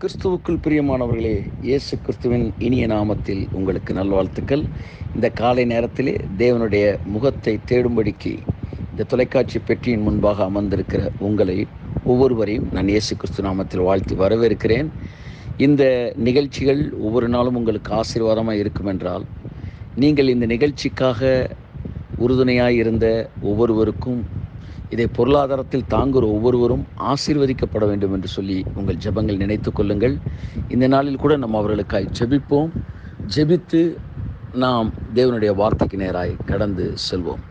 கிறிஸ்துவுக்குள் பிரியமானவர்களே, இயேசு கிறிஸ்துவின் இனிய நாமத்தில் உங்களுக்கு நல்வாழ்த்துக்கள். இந்த காலை நேரத்திலே தேவனுடைய முகத்தை தேடும்படிக்கு இந்த தொலைக்காட்சி பெட்டியின் முன்பாக அமர்ந்திருக்கிற உங்களை ஒவ்வொருவரையும் நான் இயேசு கிறிஸ்து நாமத்தில் வாழ்த்தி வரவேற்கிறேன். இந்த நிகழ்ச்சிகள் ஒவ்வொரு நாளும் உங்களுக்கு ஆசீர்வாதமாக இருக்கும் என்றால், நீங்கள் இந்த நிகழ்ச்சிக்காக உறுதுணையாக இருந்த ஒவ்வொருவருக்கும், இதை பொருளாதாரத்தில் தாங்குகிற ஒவ்வொருவரும் ஆசீர்வதிக்கப்பட வேண்டும் என்று சொல்லி உங்கள் ஜெபங்கள் நினைத்து கொள்ளுங்கள். இந்த நாளில் கூட நம்ம அவர்களுக்காய் ஜெபிப்போம். ஜெபித்து நாம் தேவனுடைய வார்த்தைக்கு நேராய் கடந்து செல்வோம்.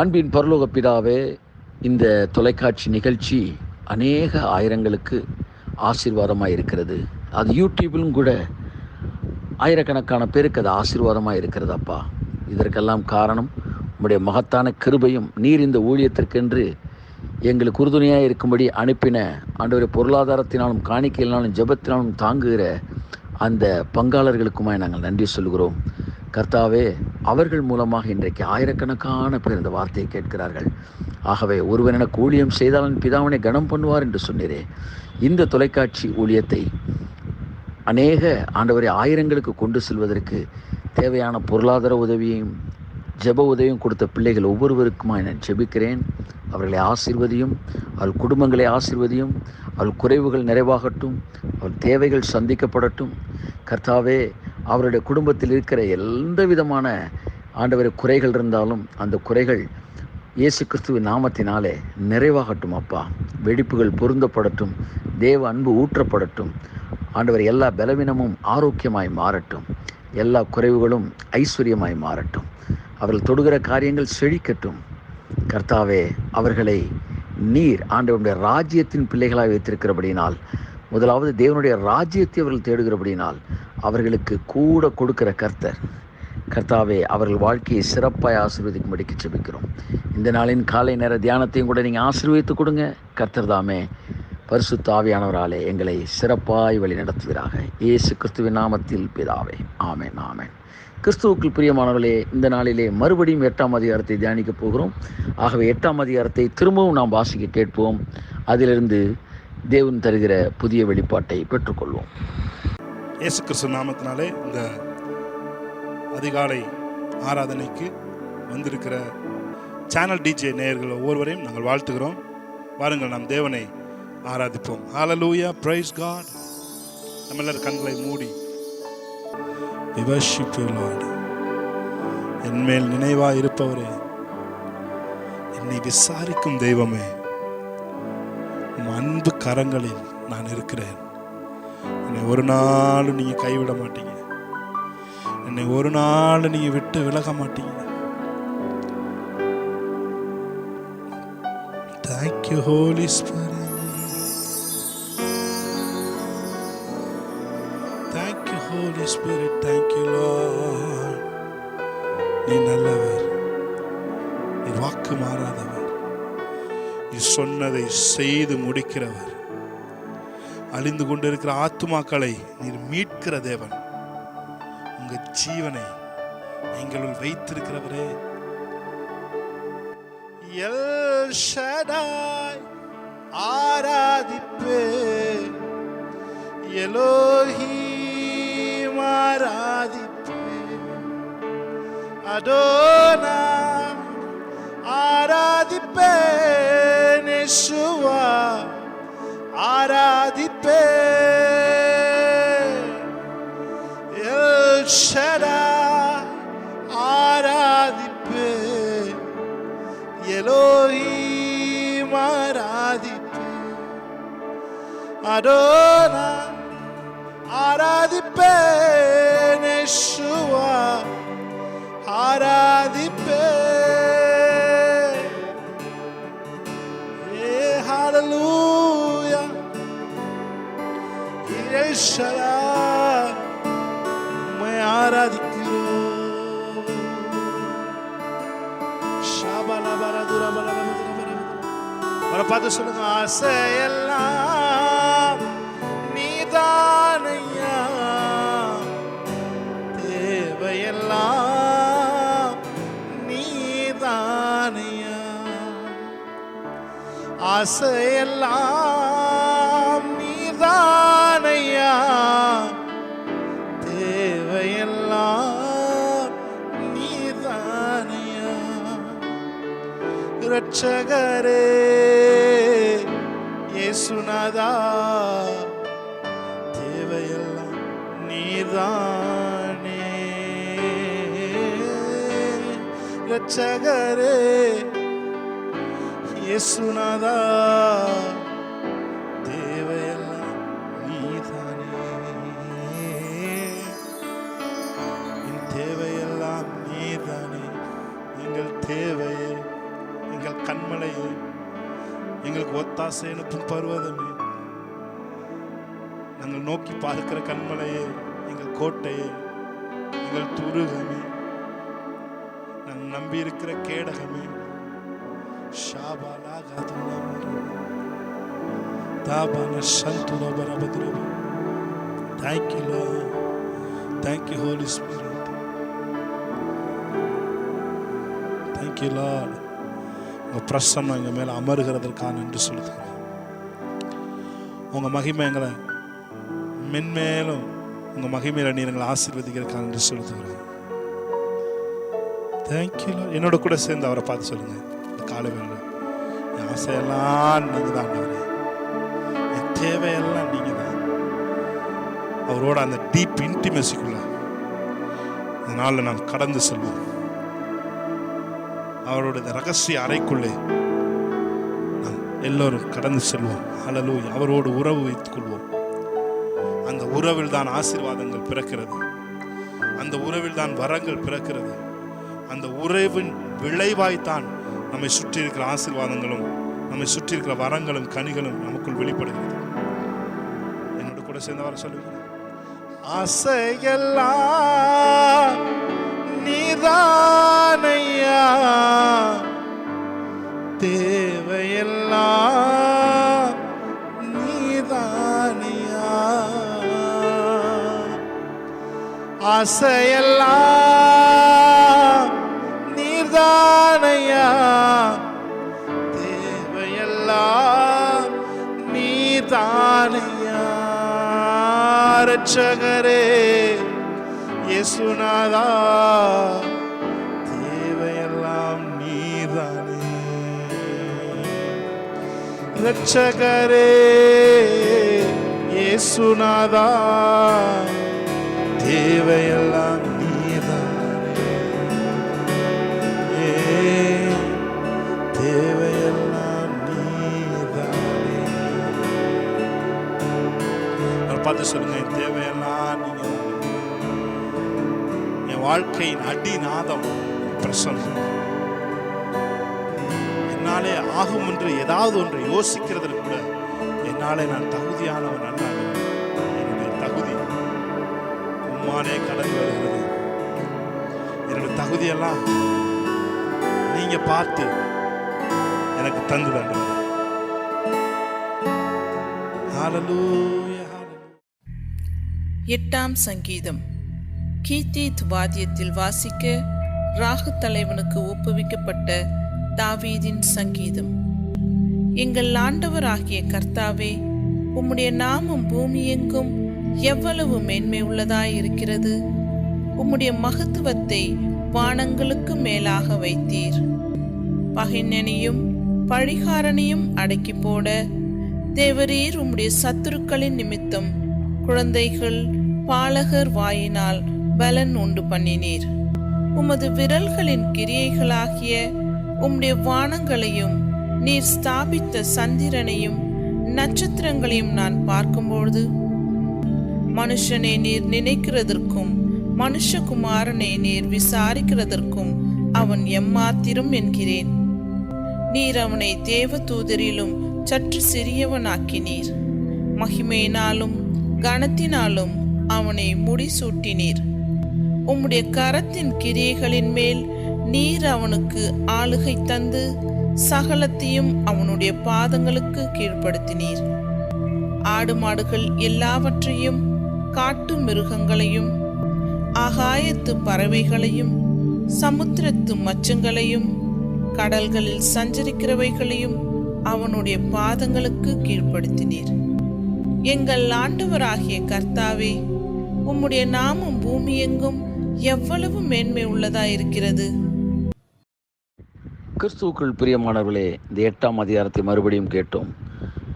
அன்பின் பரலோக பிதாவே, இந்த தொலைக்காட்சி நிகழ்ச்சி அநேக ஆயிரங்களுக்கு ஆசீர்வாதமாக இருக்கிறது. அது யூடியூபிலும் கூட ஆயிரக்கணக்கான பேருக்கு அது ஆசீர்வாதமாக இருக்கிறது. அப்பா, இதற்கெல்லாம் காரணம் உம்முடைய மகத்தான கிருபையும், நீர் இந்த ஊழியத்திற்கென்று எங்களுக்கு உறுதுணையாக இருக்கும்படி அனுப்பின ஆண்டவரே, பொருளாதாரத்தினாலும் காணிக்கையினாலும் ஜெபத்தினாலும் தாங்குகிற அந்த பங்காளர்களுக்குமாய் நாங்கள் நன்றி சொல்கிறோம். கர்த்தாவே, அவர்கள் மூலமாக இன்றைக்கு ஆயிரக்கணக்கான பேர் இந்த வார்த்தையை கேட்கிறார்கள். ஆகவே ஒருவன் எனக்கு ஊழியம் செய்தாலும் பிதாவினை கனம் பண்ணுவார் என்று சொன்னீரே, இந்த தொலைக்காட்சி ஊழியத்தை அநேக ஆண்டவரை ஆயிரங்களுக்கு கொண்டு செல்வதற்கு தேவையான பொருளாதார உதவியையும் ஜெப உதவியும் கொடுத்த பிள்ளைகள் ஒவ்வொருவருக்குமாய் நான் ஜெபிக்கிறேன். அவர்களை ஆசீர்வதியும், அவள் குடும்பங்களை ஆசீர்வதியும், அவள் குறைவுகள் நிறைவாகட்டும், அவள் தேவைகள் சந்திக்கப்படட்டும். கர்த்தாவே, அவருடைய குடும்பத்தில் இருக்கிற எந்த விதமான ஆண்டவரை குறைகள் இருந்தாலும் அந்த குறைகள் இயேசு கிறிஸ்துவின் நாமத்தினாலே நிறைவாகட்டும். அப்பா, வெடிப்புகள் பொருந்தப்படட்டும், தேவ அன்பு ஊற்றப்படட்டும். ஆண்டவர், எல்லா பலவீனமும் ஆரோக்கியமாய் மாறட்டும், எல்லா குறைவுகளும் ஐஸ்வர்யமாய் மாறட்டும். அவர்கள் தொடுகிற காரியங்கள் செழிக்கட்டும். கர்த்தாவே, அவர்களை நீர் ஆண்டவருடைய ராஜ்யத்தின் பிள்ளைகளாக வைத்திருக்கிறபடினால், முதலாவது தேவனுடைய ராஜ்யத்தை அவர்கள் தேடுகிறபடினால் அவர்களுக்கு கூட கொடுக்கிற கர்த்தாவே, அவர்கள் வாழ்க்கையை சிறப்பாய் ஆசீர்வதிக்கும்படிக்கு ஜெபிக்கிறோம். இந்த நாளின் காலை நேர தியானத்தையும் கூட நீங்கள் ஆசீர்வதித்து கொடுங்க. கர்த்தர் தாமே பரிசுத்த ஆவியானவராலே எங்களை சிறப்பாய் வழி நடத்துவீராக. இயேசு கிறிஸ்துவின் நாமத்தில் பிதாவே, ஆமென், ஆமென். கிறிஸ்துவுக்குள் பிரியமானவர்களே, இந்த நாளிலே மறுபடியும் 8ஆம் அதிகாரத்தை தியானிக்கப் போகிறோம். ஆகவே 8ஆம் அதிகாரத்தை திரும்பவும் நாம் வாசிக்க கேட்போம். அதிலிருந்து தேவன் தருகிற புதிய வெளிப்பாட்டை பெற்றுக்கொள்வோம். இயேசு கிறிஸ்து நாமத்தினாலே இந்த அதிகாலை ஆராதனைக்கு வந்திருக்கிற சேனல் டிஜே நேயர்கள் ஒவ்வொருவரையும் நாங்கள் வாழ்த்துகிறோம். வாருங்கள், நாம் தேவனை ஆராதிப்போம். ஹல்லேலூயா, பிரைஸ் காட். நம்ம எல்லாரும் கண்களை மூடி we worship you Lord. என்மேல் நினைவாய் இருப்பவரே, என்னை விசாரிக்கும் தெய்வமே, உம் அன்பு கரங்களில் நான் இருக்கிறேன். என்னை ஒரு நாள் நீங்க கைவிட மாட்டீங்க, என்னை ஒரு நாள் நீங்க விட்டு விலக மாட்டீங்க. Thank you Holy Spirit. Thank you Holy Spirit. Thank you Lord. நீ நல்லவர், நீ வாக்கு மாறாதவர், நீ சொன்னதை செய்து முடிக்கிறவர், அழிந்து கொண்டிருக்கிற ஆத்துமாக்களை நீர் மீட்கிற தேவன், உங்க ஜீவனை எங்களுள் வைத்திருக்கிறவரே. எல் ஷடாய் ஆராதிப்பே, எலோஹீம் ஆராதிப்பே, அதோனா ஆராதிப்பே, யெஷுவா ஆராதிப்பே, எல் ஷடாய் ஆராதிப்பே, எலோஹீம் ஆராதிப்பே, அதோனா ஆராதிப்பே, யெஷுவா ஆராதிப்பே. ஹல்லேலூயா, யெஷுவா உம்மை ஆராதிக்கிறோம். அவரை பார்த்து சொல்லுங்க, ஆசையெல்லாம் நீதானையா, தேவையெல்லாம் நீதானையா, ஆசையெல்லாம் நீதான் இரட்சகரே இயேசுநாதா, தேவையெல்லாம் நீர்தானே. இரட்சகரே இயேசுநாதா, தேவையெல்லாம் நீர்தானே. என் தேவையெல்லாம் நீர்தானே. எங்கள் தேவையே, எங்கள் கண்மலையே, எங்களுக்கு ஒத்தாசை அனுப்பும் பர்வதமே, நாங்கள் நோக்கி பார்க்கிற கண்மலையே, எங்கள் கோட்டையே, எங்கள் துருகமே, நாங்கள் நம்பி இருக்கிற கேடகமே. Thank you, Lord. Thank you, Holy Spirit. Thank you, Lord. உங்கள் பிரசன்னம் எங்கள் மேலே அமருகிறதற்காக நன்றி செலுத்துகிறோம். உங்கள் மகிமை எங்களை மென்மேலும் உங்கள் மகிமையில நீர் எங்களை ஆசீர்வதிக்கிறதுக்காக நன்றி செலுத்துகிறோம். தேங்க்யூ. என்னோட கூட சேர்ந்து அவரை பார்த்து சொல்லுங்க, இந்த காலை வேலை என் ஆசையெல்லாம் நீங்கள் தான் ஆண்டவரே, என் தேவையெல்லாம் நீங்கள் தான். அவரோட அந்த டீப் இன்டிமெசிக்குள்ள அதனால நாம் கடந்து செல்வோம். அவருடைய ரகசிய அறைக்குள்ளே நாம் எல்லோரும் கடந்து செல்வோம். ஹல்லேலூயா. அவரோடு உறவு வைத்துக் கொள்வோம். அந்த உறவில் தான் ஆசீர்வாதங்கள் பிறக்கிறது. அந்த உறவில் தான் வரங்கள் பிறக்கிறது. அந்த உறவின் விளைவாய்த்தான் நம்மை சுற்றி இருக்கிற ஆசீர்வாதங்களும் நம்மை சுற்றி இருக்கிற வரங்களும் கனிகளும் நமக்குள் வெளிப்படுகிறது. என்னோட கூட சேர்ந்து வர சொல்லுங்க. ஆசையெல்லாம் நீதானையா, தேவையெல்லாம் நீதானையா. ஆசையெல்லாம் நீதானையா, தேவையெல்லாம் நீதானையா. இரட்சகரே இயேசுநாதா, தேவையெல்லாம் நீதானே. இரட்சகரே இயேசுநாதா, தேவையெல்லாம் நீதானே. தேவையெல்லாம் நீதானே. பார்த்து சொல்லுங்க, என் தேவையெல்லாம் நீங்க. என் வாழ்க்கையின் அடிநாதம் பிரசன்னம். என்னாலே ஆகும் என்று ஏதாவது ஒன்றை யோசிக்கிறதுக்கு கூட என்னாலே நான் தகுதியானவன் அல்ல. என்னுடைய தகுதி உம்மானே கடந்து வருகிறது. என்னுடைய தகுதியெல்லாம் நீங்க பார்த்து எனக்கு தந்து வேண்டும். ஹல்லேலூயா. 8ஆம் சங்கீதம். கீத்தீத் வாத்தியத்தில் வாசிக்க ராகு தலைவனுக்கு ஒப்புவிக்கப்பட்ட தாவீதின் சங்கீதம். எங்கள் ஆண்டவராகிய கர்த்தாவே, உம்முடைய நாமம் பூமி எங்கும் எவ்வளவு மேன்மை உள்ளதாயிருக்கிறது. உம்முடைய மகத்துவத்தை வானங்களுக்கு மேலாக வைத்தீர். பகைஞனையும் பழிகாரனையும் அடக்கி போட தேவரீர் உம்முடைய சத்துருக்களின் நிமித்தம் குழந்தைகள் பாலகர் வாயினால் பலன் உண்டு பண்ணினீர். உமது விரல்களின் கிரியைகளாகிய உம்முடைய வானங்களையும் நீர் ஸ்தாபித்த சந்திரனையும் நட்சத்திரங்களையும் நான் பார்க்கும்பொழுது, மனுஷனை நீர் நினைக்கிறதற்கும் மனுஷகுமாரனை நீர் விசாரிக்கிறதற்கும் அவன் எம்மாத்திரம் என்கிறேன். நீர் அவனை தேவதூதரிலும் சற்று சிறியவனாக்கினீர். மகிமையினாலும் கனத்தினாலும் அவனை முடிசூட்டினீர். உம்முடைய கரத்தின் கிரியைகளின் மேல் நீர் அவனுக்கு ஆளுகை தந்து சகலத்தையும் அவனுடைய பாதங்களுக்கு கீழ்ப்படுத்தினீர். ஆடு மாடுகள் எல்லாவற்றையும், காட்டு மிருகங்களையும், ஆகாயத்து பறவைகளையும், சமுத்திரத்து மச்சங்களையும், கடல்களில் சஞ்சரிக்கிறவைகளையும் அவனுடைய பாதங்களுக்கு கீழ்ப்படுத்தினீர். எங்கள் ஆண்டவராகிய கர்த்தாவே, உம்முடைய நாமம் பூமி எங்கும் எவ்வளவு மேன்மை உள்ளதாயிருக்கிறது. கிறிஸ்துவுக்குள் பிரியமானவர்களே, இந்த 8ஆம் அதிகாரத்தை மறுபடியும் கேட்டோம்.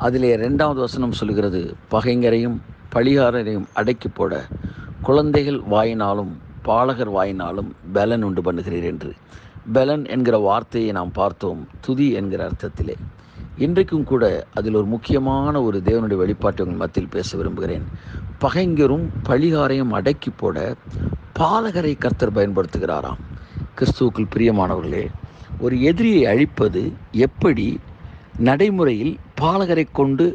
அதிலே 2வது வசனம் சொல்கிறது, பகைஞரையும் பழிகாரரையும் அடக்கி போட குழந்தைகள் வாயினாலும் பாலகர் வாயினாலும் பலன் உண்டு பண்ணுகிறீர் என்று. பலன் என்கிற வார்த்தையை நாம் பார்த்தோம், துதி என்கிற அர்த்தத்திலே. இன்றைக்கும் கூட அதில் ஒரு முக்கியமான ஒரு தேவனுடைய வெளிப்பாட்டை உங்கள் மத்தியில் பேச விரும்புகிறேன். பகைஞரும் பழிகாரையும் அடக்கி போட பாலகரை கர்த்தர் பயன்படுத்துகிறாராம். கிறிஸ்துவுக்குள் பிரியமானவர்களே, ஒரு எதிரியை அழிப்பது எப்படி நடைமுறையில் பாலகரை கொண்டு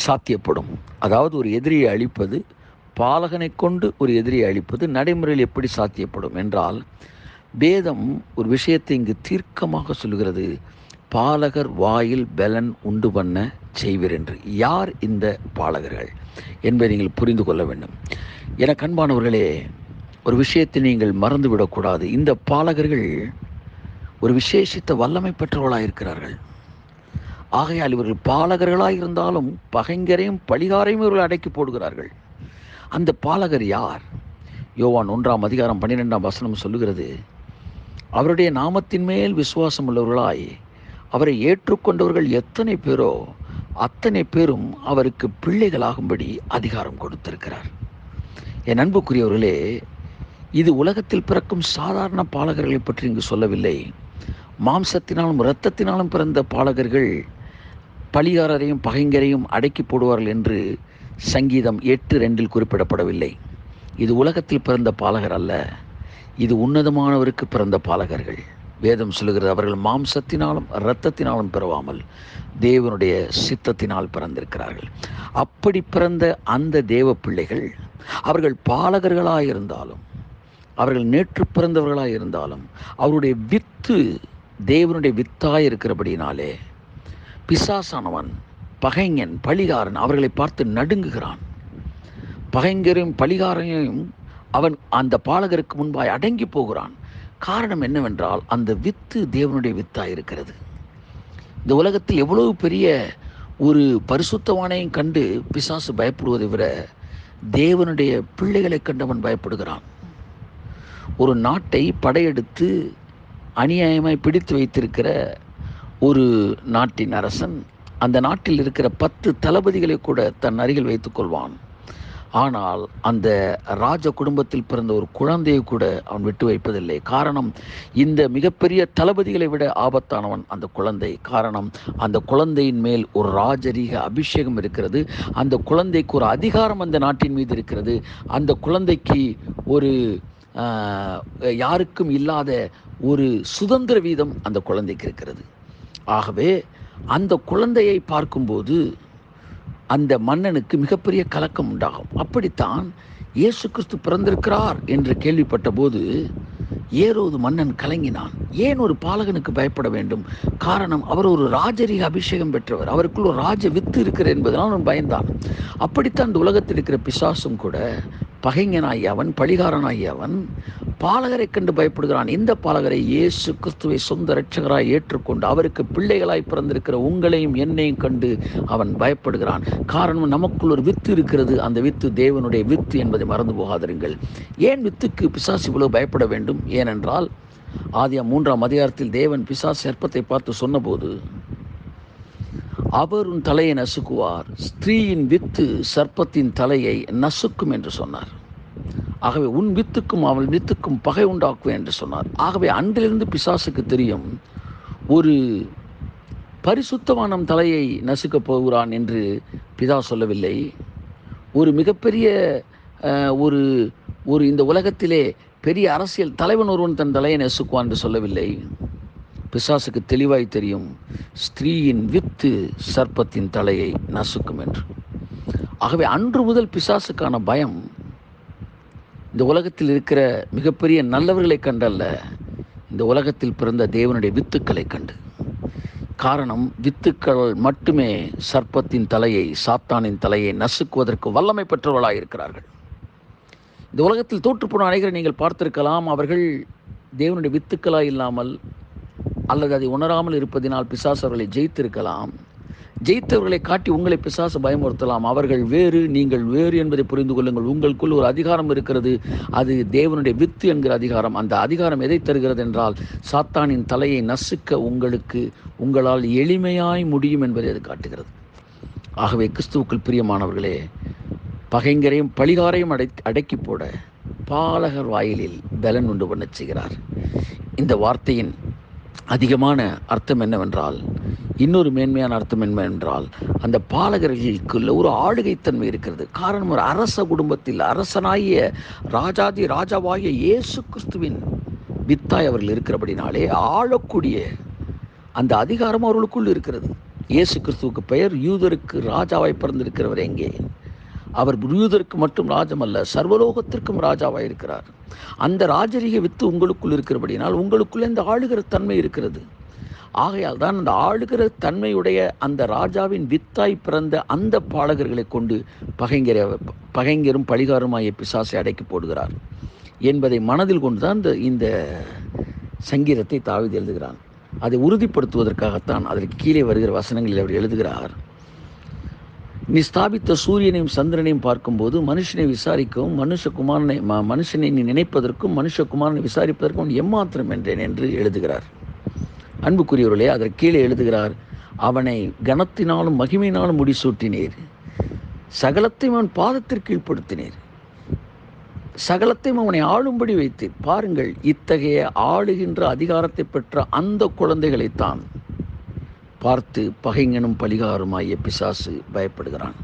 சாத்தியப்படும்? அதாவது ஒரு எதிரியை அழிப்பது, பாலகனை கொண்டு ஒரு எதிரியை அழிப்பது நடைமுறையில் எப்படி சாத்தியப்படும் என்றால், வேதம் ஒரு விஷயத்தை இங்கு தீர்க்கமாக சொல்கிறது, பாலகர் வாயில் பலன் உண்டு பண்ண செய்வீர் என்று. யார் இந்த பாலகர்கள் என்பதை நீங்கள் புரிந்து கொள்ள வேண்டும். என கண்பானவர்களே, ஒரு விஷயத்தை நீங்கள் மறந்துவிடக்கூடாது. இந்த பாலகர்கள் ஒரு விசேஷித்த வல்லமை பெற்றவர்களாக இருக்கிறார்கள். ஆகையால் இவர்கள் பாலகர்களாக இருந்தாலும் பகைஞரையும் பழிகாரையும் இவர்கள் அடக்கி போடுகிறார்கள். அந்த பாலகர் யார்? யோவான் 1ஆம் அதிகாரம் 12ஆம் வசனம் சொல்லுகிறது, அவருடைய நாமத்தின் மேல் விசுவாசம் உள்ளவர்களாய் அவரை ஏற்றுக்கொண்டவர்கள் எத்தனை பேரோ அத்தனை பேரும் அவருக்கு பிள்ளைகளாகும்படி அதிகாரம் கொடுத்திருக்கிறார். என் அன்புக்குரியவர்களே, இது உலகத்தில் பிறக்கும் சாதாரண பாலகர்களை பற்றி இங்கு சொல்லவில்லை. மாம்சத்தினாலும் இரத்தத்தினாலும் பிறந்த பாலகர்கள் பழிகாரரையும் பகைஞரையும் அடக்கி போடுவார்கள் என்று சங்கீதம் 8:2 குறிப்பிடப்படவில்லை. இது உலகத்தில் பிறந்த பாலகர் அல்ல, இது உன்னதமானவருக்கு பிறந்த பாலகர்கள். வேதம் சொல்லுகிறது, அவர்கள் மாம்சத்தினாலும் இரத்தத்தினாலும் பிறவாமல் தேவனுடைய சித்தத்தினால் பிறந்திருக்கிறார்கள். அப்படி பிறந்த அந்த தேவ பிள்ளைகள் அவர்கள் பாலகர்களாக இருந்தாலும், அவர்கள் நேற்று பிறந்தவர்களாக இருந்தாலும், அவருடைய வித்து தேவனுடைய வித்தாய் இருக்கிறபடினாலே பிசாசானவன், பகைஞன், பழிகாரன் அவர்களை பார்த்து நடுங்குகிறான். பகைஞரையும் பழிகாரனையும் அவன் அந்த பாலகருக்கு முன்பாய் அடங்கி போகிறான். காரணம் என்னவென்றால், அந்த வித்து தேவனுடைய வித்தாய் இருக்கிறது. இந்த உலகத்தில் எவ்வளவு பெரிய ஒரு பரிசுத்தவானையும் கண்டு பிசாசு பயப்படுவதை விட தேவனுடைய பிள்ளைகளை கண்டவன் பயப்படுகிறான். ஒரு நாட்டை படையெடுத்து அநியாயமாய் பிடித்து வைத்திருக்கிற ஒரு நாட்டின் அரசன் அந்த நாட்டில் இருக்கிற 10 தளபதிகளை கூட தன் அருகில் வைத்துக் கொள்வான். ஆனால் அந்த ராஜ குடும்பத்தில் பிறந்த ஒரு குழந்தையை கூட அவன் விட்டு வைப்பதில்லை. காரணம், இந்த மிகப்பெரிய தளபதிகளை விட ஆபத்தானவன் அந்த குழந்தை. காரணம், அந்த குழந்தையின் மேல் ஒரு ராஜரீக அபிஷேகம் இருக்கிறது. அந்த குழந்தைக்கு ஒரு அதிகாரம் அந்த நாட்டின் மீது இருக்கிறது. அந்த குழந்தைக்கு ஒரு யாருக்கும் இல்லாத ஒரு சுதந்திர வீதம் அந்த குழந்தைக்கு இருக்கிறது. ஆகவே அந்த குழந்தையை பார்க்கும்போது அந்த மன்னனுக்கு மிகப்பெரிய கலக்கம் உண்டாகும். அப்படித்தான் இயேசு கிறிஸ்து பிறந்திருக்கிறார் என்று கேள்விப்பட்ட போது ஏரோது மன்னன் கலங்கினான். ஏன் ஒரு பாலகனுக்கு பயப்பட வேண்டும்? காரணம், அவர் ஒரு ராஜரீக அபிஷேகம் பெற்றவர், அவருக்குள் ஒரு ராஜ வித்து இருக்கிறது என்பதனால் அவன் பயந்தான். அப்படித்தான் இந்த உலகத்தில் இருக்கிற பிசாசும் கூட பகைஞனாகி அவன், பழிகாரனாகி அவன் பாலகரை கண்டு பயப்படுகிறான். இந்த பாலகரை இயேசு கிறிஸ்துவை சொந்த இரட்சகராய் ஏற்றுக்கொண்டு அவருக்கு பிள்ளைகளாய் பிறந்திருக்கிற உங்களையும் என்னையும் கண்டு அவன் பயப்படுகிறான். காரணம், நமக்குள் ஒரு வித்து இருக்கிறது. அந்த வித்து தேவனுடைய வித்து என்பதை மறந்து போகாதிருங்கள். ஏன் வித்துக்கு பிசாசு இவ்வளவு பயப்பட வேண்டும்? ஏனென்றால் ஆதியாகமம் 3ஆம் அதிகாரத்தில் தேவன் பிசாசு சர்ப்பத்தை பார்த்து சொன்னபோது, அவர் உன் தலையை நசுக்குவார், ஸ்திரீயின் வித்து சர்ப்பத்தின் தலையை நசுக்கும் என்று சொன்னார். ஆகவே உன் வித்துக்கும் அவள் வித்துக்கும் பகை உண்டாக்குவேன் என்று சொன்னார். ஆகவே அன்றிலிருந்து பிசாசுக்கு தெரியும், ஒரு பரிசுத்தவான் தலையை நசுக்கப் போகிறான் என்று பிதா சொல்லவில்லை. ஒரு மிகப்பெரிய ஒரு இந்த உலகத்திலே பெரிய அரசியல் தலைவன் ஒருவன் தன் தலையை நசுக்குவான் என்று சொல்லவில்லை. பிசாசுக்கு தெளிவாய் தெரியும், ஸ்திரீயின் வித்து சர்ப்பத்தின் தலையை நசுக்கும் என்று. ஆகவே அன்று முதல் பிசாசுக்கான பயம் இந்த உலகத்தில் இருக்கிற மிகப்பெரிய நல்லவர்களை கண்டல்ல, இந்த உலகத்தில் பிறந்த தேவனுடைய வித்துக்களை கண்டு. காரணம், வித்துக்கள் மட்டுமே சர்ப்பத்தின் தலையை, சாத்தானின் தலையை நசுக்குவதற்கு வல்லமை பெற்றவர்களாக இருக்கிறார்கள். இந்த உலகத்தில் தோற்றுப்போன அனைவரை நீங்கள் பார்த்திருக்கலாம். அவர்கள் தேவனுடைய வித்துக்களாக இல்லாமல் அல்லது அதை உணராமல் இருப்பதினால் பிசாசு அவர்களை ஜெயித்திருக்கலாம். ஜெயித்தவர்களை காட்டி உங்களை பிசாசு பயமுறுத்தலாம். அவர்கள் வேறு, நீங்கள் வேறு என்பதை புரிந்து கொள்ளுங்கள். உங்களுக்குள் ஒரு அதிகாரம் இருக்கிறது. அது தேவனுடைய வித்து என்கிற அதிகாரம். அந்த அதிகாரம் எதை தருகிறது என்றால், சாத்தானின் தலையை நசுக்க உங்களால் எளிமையாய் முடியும் என்பதை அது காட்டுகிறது. ஆகவே கிறிஸ்துவுக்குள் பிரியமானவர்களே, பகைங்கரையும் பழிகாரையும் அடக்கி போட பாலகர் வாயிலில் பலன் உண்டு பண்ண செய்கிறார். இந்த வார்த்தையின் அதிகமான அர்த்தம் என்னவென்றால், இன்னொரு மேன்மையான அர்த்தம் என்னவென்றால், அந்த பாலகர்களுக்குள்ள ஒரு ஆளுகைத்தன்மை இருக்கிறது. காரணம், ஒரு அரச குடும்பத்தில் அரசனாகிய ராஜாவாகிய இயேசு கிறிஸ்துவின் வித்தாய் அவர்கள் இருக்கிறபடினாலே ஆளக்கூடிய அந்த அதிகாரம் அவர்களுக்குள் இருக்கிறது. இயேசு கிறிஸ்துவுக்கு பெயர் யூதருக்கு ராஜாவாய் பிறந்திருக்கிறவர் எங்கே? அவர் யூதருக்கு மட்டும் ராஜம் அல்ல, சர்வலோகத்திற்கும் ராஜாவாய் இருக்கிறார். அந்த ராஜரீக வித்து உங்களுக்குள் இருக்கிறபடினால் உங்களுக்குள்ள இந்த ஆளுகிற தன்மை இருக்கிறது. ஆகையால் தான் அந்த ஆளுகிற தன்மையுடைய அந்த ராஜாவின் வித்தாய் பிறந்த அந்த பாலகர்களை கொண்டு பகைங்கரும் பழிகாருமாய பிசாசை அடக்கி போடுகிறார் என்பதை மனதில் கொண்டுதான் இந்த சங்கீதத்தை தாவீது எழுதுகிறான். அதை உறுதிப்படுத்துவதற்காகத்தான் அதற்கு கீழே வருகிற வசனங்களில் அவர் எழுதுகிறார், நீ ஸ்தாபித்த சூரியனையும் சந்திரனையும் பார்க்கும்போது மனுஷனை விசாரிக்கவும் மனுஷனை நீ நினைப்பதற்கும் மனுஷகுமாரனை விசாரிப்பதற்கும் எம்மாத்திரம் என்றேன் என்று எழுதுகிறார். அன்புக்குரியவர்களே, அதற்கு கீழே எழுதுகிறார், அவனை கனத்தினாலும் மகிமையினாலும் முடிசூட்டினீர், சகலத்தையும் அவன் பாதத்திற்கு கீழ்ப்படுத்தினீர், சகலத்தையும் அவனை ஆளும்படி வைத்தீர். பாருங்கள், இத்தகைய ஆளுகின்ற அதிகாரத்தை பெற்ற அந்த குழந்தைகளைத்தான் பார்த்து பகைங்கனும் பழிகாருமாய பிசாசு பயப்படுகிறான்.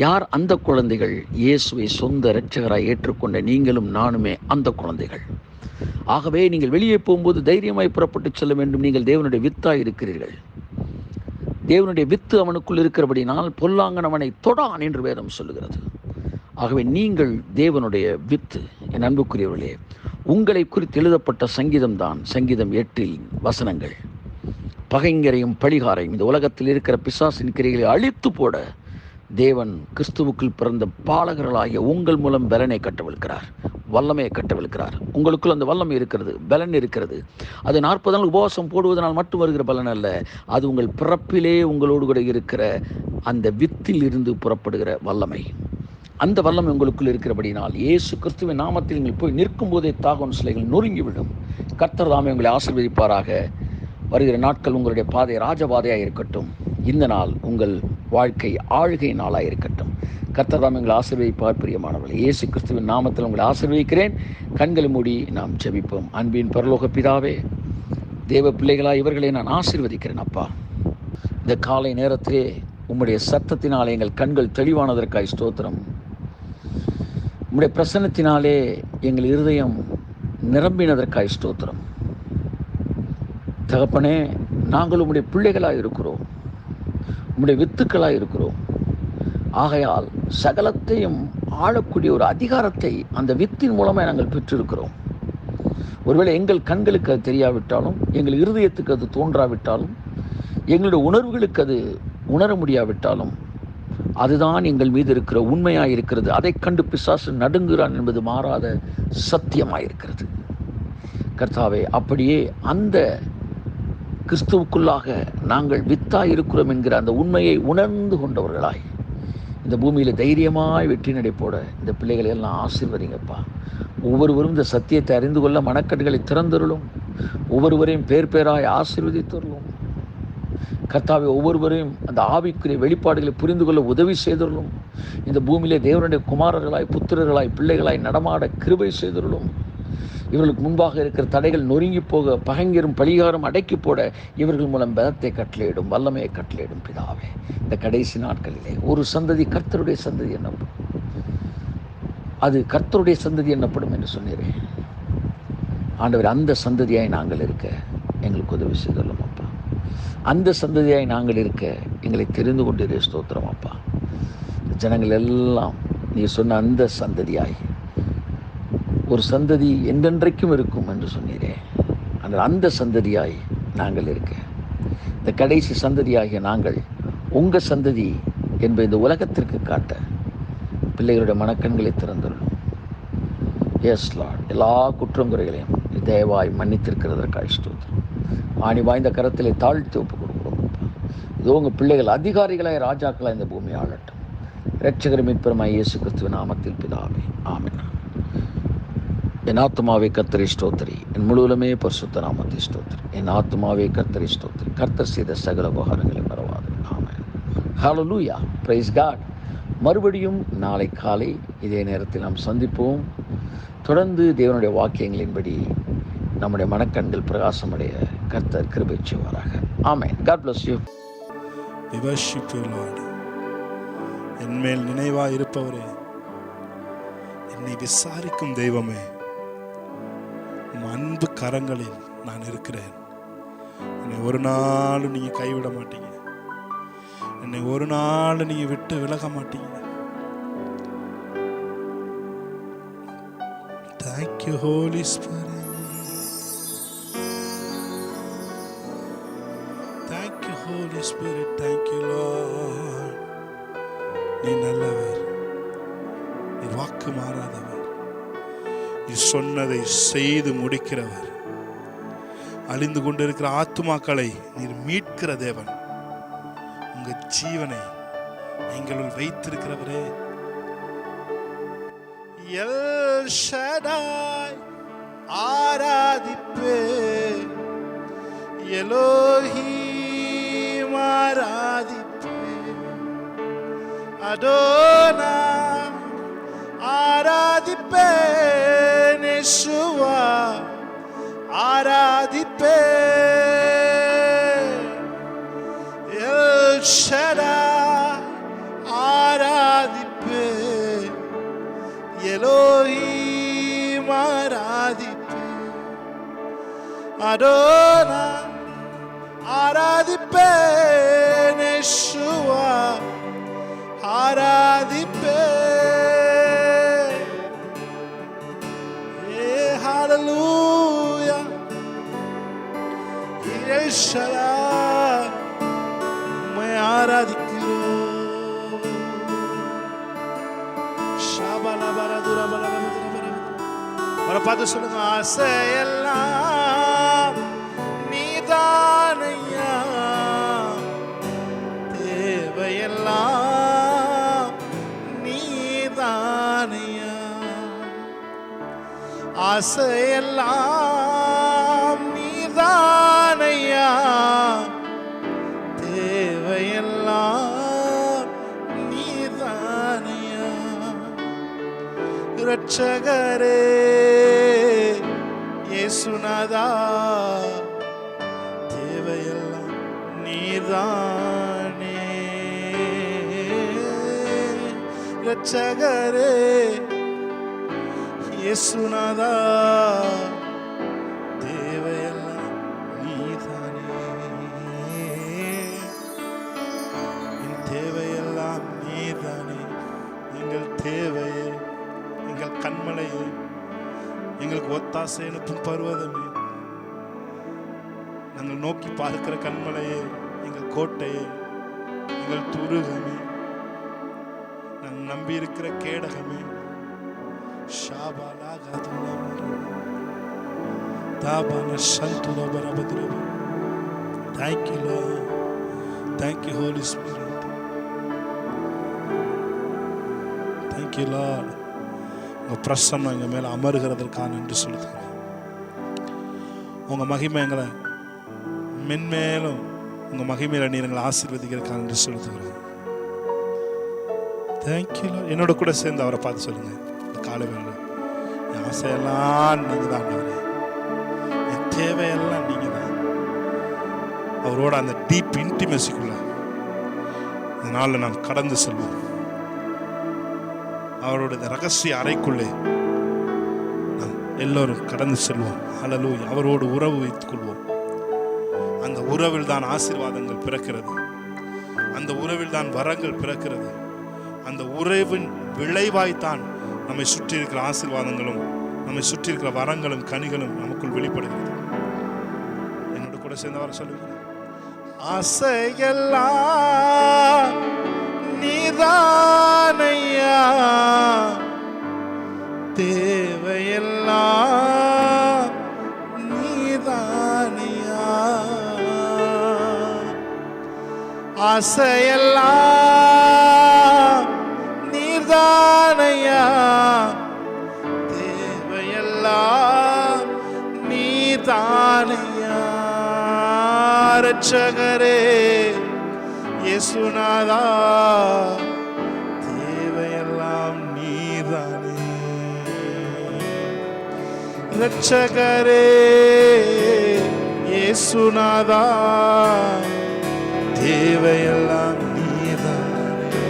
யார் அந்த குழந்தைகள்? இயேசுவை சொந்த இரட்சகராய் ஏற்றுக்கொண்ட நீங்களும் நானுமே அந்த குழந்தைகள். ஆகவே நீங்கள் வெளியே போகும்போது தைரியமாய் புறப்பட்டு செல்ல வேண்டும். நீங்கள் தேவனுடைய வித்தாய் இருக்கிறீர்கள். தேவனுடைய வித்து அவனுக்குள் இருக்கிறபடினால் பொல்லாங்கன் அவனை தொடான் என்று வேதம் சொல்லுகிறது. ஆகவே நீங்கள் தேவனுடைய வித்து. என் அன்புக்குரியவர்களே, உங்களை குறித்து எழுதப்பட்ட சங்கீதம் தான் சங்கீதம் 8 வசனங்கள். பகைங்கரையும் பழிகாரையும் இந்த உலகத்தில் இருக்கிற பிசாசின் கிரைகளை அழித்து போட தேவன் கிறிஸ்துவுக்குள் பிறந்த பாலகர்களாகிய உங்கள் மூலம் பலனை கட்டவிழ்க்கிறார், வல்லமையை கட்டவிழ்க்கிறார். உங்களுக்குள் அந்த வல்லமை இருக்கிறது, பலன் இருக்கிறது. அது 40 நாள் உபவாசம் போடுவதனால் மட்டும் வருகிற பலன் அல்ல, அது உங்கள் பிறப்பிலே உங்களோடு கூட இருக்கிற அந்த வித்தில் இருந்து புறப்படுகிற வல்லமை. அந்த வல்லமை உங்களுக்குள் இருக்கிறபடினால் இயேசு கிறிஸ்துவின் நாமத்தில் நீங்கள் போய் நிற்கும் போதே தாகோன் சிலைகள் நொறுங்கிவிடும். கர்த்தர் தாமே உங்களை ஆசீர்வதிப்பாராக. வருகிற நாட்கள் உங்களுடைய பாதை ராஜபாதையாக இருக்கட்டும். இந்த நாள் உங்கள் வாழ்க்கை ஆளுகை நாளாக இருக்கட்டும். கர்த்தர் தாமே உங்களை ஆசீர்வதிப்பார். பிரியமானவர்களே, இயேசு கிறிஸ்துவின் நாமத்தில் உங்களை ஆசீர்வதிக்கிறேன். கண்களை மூடி நாம் ஜெபிப்போம். அன்பின் பரலோக பிதாவே, தேவ பிள்ளைகளாக இவர்களை நான் ஆசீர்வதிக்கிறேன். அப்பா, இந்த காலை நேரத்திலே உம்முடைய சத்தத்தினாலே எங்கள் கண்கள் தெளிவானதற்காய் ஸ்தோத்திரம். உம்முடைய பிரசன்னத்தினாலே எங்கள் இருதயம் நிரம்பினதற்காய் ஸ்தோத்திரம். தகப்பனே, நாங்கள் உம்முடைய பிள்ளைகளாக இருக்கிறோம், உம்முடைய வித்துக்களாக இருக்கிறோம். ஆகையால் சகலத்தையும் ஆளக்கூடிய ஒரு அதிகாரத்தை அந்த வித்தின் மூலமாக நாங்கள் பெற்றிருக்கிறோம். ஒருவேளை எங்கள் கண்களுக்கு அது தெரியாவிட்டாலும், எங்கள் இருதயத்துக்கு அது தோன்றாவிட்டாலும், எங்களுடைய உணர்வுகளுக்கு அது உணர முடியாவிட்டாலும், அதுதான் எங்கள் மீது இருக்கிற உண்மையாக இருக்கிறது. அதை கண்டு பிசாசு நடுங்குகிறான் என்பது மாறாத சத்தியமாயிருக்கிறது. கர்த்தாவே, அப்படியே அந்த கிறிஸ்துவுக்குள்ளாக நாங்கள் வித்தாய் இருக்கிறோம் என்கிற அந்த உண்மையை உணர்ந்து கொண்டவர்களாய் இந்த பூமியில் தைரியமாய் வெற்றி நடை போட இந்த பிள்ளைகளை எல்லாம் ஆசீர்வதிங்கப்பா. ஒவ்வொருவரும் இந்த சத்தியத்தை அறிந்து கொள்ள மனக்கண்களை திறந்தருளும். ஒவ்வொருவரையும் பேர் பேராய் ஆசீர்வதித்தருளும். கர்த்தாவே, ஒவ்வொருவரையும் அந்த ஆவிக்குரிய வெளிப்பாடுகளை புரிந்து கொள்ள உதவி செய்தருளும். இந்த பூமியிலே தேவனுடைய குமாரர்களாய், புத்திரர்களாய், பிள்ளைகளாய் நடமாட கிருபை செய்தருளும். இவர்களுக்கு முன்பாக இருக்கிற தடைகள் நொறுங்கி போக, பகைங்கரும் பழிகாரும் அடக்கி போட இவர்கள் மூலம் பலத்தை கட்டளையிடும், வல்லமையை கட்டளையிடும். பிதாவே, இந்த கடைசி நாட்களிலே ஒரு சந்ததி கர்த்தருடைய சந்ததி என்னப்படும், அது கர்த்தருடைய சந்ததி என்னப்படும் என்று சொன்னீரே ஆண்டவர். அந்த சந்ததியாய் நாங்கள் இருக்க எங்களுக்கு உதவி செய்துள்ளோம் அப்பா. அந்த சந்ததியாய் நாங்கள் இருக்க எங்களை தெரிந்து கொண்டிருக்கிற ஸ்தோத்திரம் அப்பா. ஜனங்கள் எல்லாம் நீ சொன்ன அந்த சந்ததியாய், ஒரு சந்ததி என்றென்றைக்கும் இருக்கும் என்று சொன்னீரே, அந்த சந்ததியாய் நாங்கள் இருக்க, இந்த கடைசி சந்ததியாகிய நாங்கள் உங்கள் சந்ததி என்பதை இந்த உலகத்திற்கு காட்ட பிள்ளைகளுடைய மனக்கண்களை திறந்துள்ளோம். எஸ் லார்ட், எல்லா குற்றம் குறைகளையும் தயவாய் மன்னித்திருக்கிறதற்காக ஸ்தோத்திரம். ஆணி வாய்ந்த கரத்திலே தாழ்த்தி ஒப்பு கொடுக்கிறோம். இதோ உங்கள் பிள்ளைகள் அதிகாரிகளாய் ராஜாக்களாய் இந்த பூமியை ஆளட்டும். இரட்சகர் மீட்பெருமாய் இயேசு கிறிஸ்துவின் நாமத்தில் பிதாவே, ஆமென். என் ஆத்துமாவே கர்த்தரை ஸ்தோத்திரி, என் முழுவதுமே பரிசுத்த நாமத்தை ஸ்தோத்திரி. என் ஆத்துமாவே கர்த்தரை ஸ்தோத்திரி, கர்த்தர் செய்த சகல உபகாரங்களை மறவாது. ஆமென். ஹல்லேலூயா, பிரைஸ் காட். மறுபடியும் நாளை காலை இதே நேரத்தில் நாம் சந்திப்போம். தொடர்ந்து தேவனுடைய வாக்கியங்களின்படி நம்முடைய மனக்கண்கள் பிரகாசமடைய கர்த்தர் கிருபை செய்வாராக. ஆமென். God bless you. We worship you, Lord. என்மேல் நினைவாய் இருப்பவரே, என்னை விசாரிக்கும் தெய்வமே, உம் அன்பு கரங்களில் நான் இருக்கிறேன். என்னை ஒரு நாளும் நீங்க கைவிட மாட்டீங்க. என்னை ஒரு நாள் நீங்க விட்டு விலக மாட்டீங்க. Thank you, Holy Spirit. Thank you, Holy Spirit. Thank you, Lord. நீ நல்லவர், நீ வாக்கு மாறாதவர், நீ சொன்னதை செய்து முடிக்கிறவர், அழிந்து கொண்டிருக்கிற ஆத்துமாக்களை நீர் மீட்கிற தேவன், உங்க ஜீவனை எங்களுள் வைத்திருக்கிறவரே. எல் ஷடாய் ஆராதிப்பே, எலோஹீம் ஆராதிப்பே, அதோனா ஆராதிப்பே, யெஷுவா ஆராதிப்பே, எல் ஷடாய் ஆராதிப்பே, எலோஹீம் ஆராதிப்பே, அதோனா ஆராதிப்பே, யெஷுவா ஆராதிப்பே. ஹல்லேலூயா, எல் ஷடாய் உம்மை ஆராதிக்கிறோம். அவரை பார்த்து சொல்லுங்க, ஆசையெல்லாம் நீதானையா, தேவையெல்லாம் நீதானையா, ஆசையெல்லாம் நீதானையா, தேவையெல்லாம் நீதானையா. இரட்சகரே இயேசுநாதா, தேவையெல்லாம் நீதானே. இரட்சகரே இயேசுநாதா, தேவையெல்லாம் நீதானே. என் தேவையெல்லாம் நீதானே. எங்கள் தேவையே, எங்கள் கண்மலையே, எங்களுக்கு ஒத்தாசை அனுப்பும் பர்வதமே, நாங்கள் நோக்கி பார்க்கிற கண்மலையே, எங்கள் கோட்டையே, எங்கள் துருகமே, நாங்கள் நம்பி இருக்கிற கேடகமே. Thank you, Lord. Thank you, Holy Spirit. Thank you, Lord. உங்க பிரசன்னம் எங்க மேல அமருகிறதற்காக நன்றி சொல்லுகிறேன். உங்க மகிமை எங்களை மென்மேலும் உங்க மகிமையில நீர் எங்களை ஆசீர்வதிக்கிறதுக்காக நன்றி சொல்லுகிறேன். தேங்க்யூ. என்னோட கூட சேர்ந்து அவரை பார்த்து சொல்லுங்க, இந்த காலை வேலை என் ஆசையெல்லாம் நீங்க தான், என் தேவையெல்லாம் நீங்க தான். அவரோட அந்த டீப் இன்டிமெசிக்குள்ள இந்த நாளில் நாம் கடந்து செல்வோம். அவரோட இந்த ரகசிய அறைக்குள்ளே நாம் எல்லோரும் கடந்து செல்வோம். ஹல்லேலூயா. அவரோடு உறவு வைத்துக் கொள்வோம். அந்த உறவில் தான் ஆசீர்வாதங்கள் பிறக்கிறது. அந்த உறவில் தான் வரங்கள் பிறக்கிறது. அந்த உறவின் விளைவாய்த்தான் நம்மை சுற்றி இருக்கிற ஆசீர்வாதங்களும் நம்மை சுற்றி இருக்கிற வரங்களும் கனிகளும் நமக்குள் வெளிப்படுகிறது. என்னோட கூட சேர்ந்து வர சொல்லுங்க, ஆசையெல்லாம் நீதானையா, தேவையெல்லாம் நீதானையா, ஆசையெல்லாம் நீர்தானையா, தேவையெல்லாம் நீர்தானையா. இரட்சகரே இயேசுநாதா, தேவையெல்லாம் நீர்தானே. இரட்சகரே இயேசுநாதா, தேவையெல்லாம் நீர்தானே.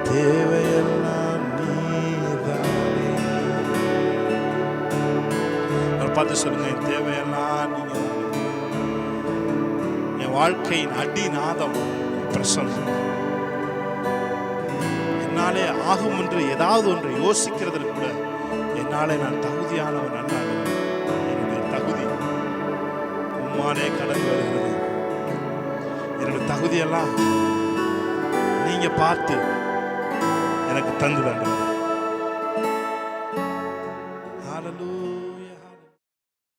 தேவையெல்லாம் நீர்தானே. பார்த்து சொல்லுங்க, என் தேவையெல்லாம் நீங்க. என் வாழ்க்கையின் அடிநாதம் பிரசன்னம். என்னாலே ஆகும் என்று ஏதாவது ஒன்றை யோசிக்கிறதுக்கு கூட என்னாலே நான் தகுதியானவன் அல்ல. என்னுடைய தகுதி உம்மாலே கடந்து வருகிறது. என்னுடைய தகுதியெல்லாம் நீங்க பார்த்து எனக்கு தந்து வேண்டும்.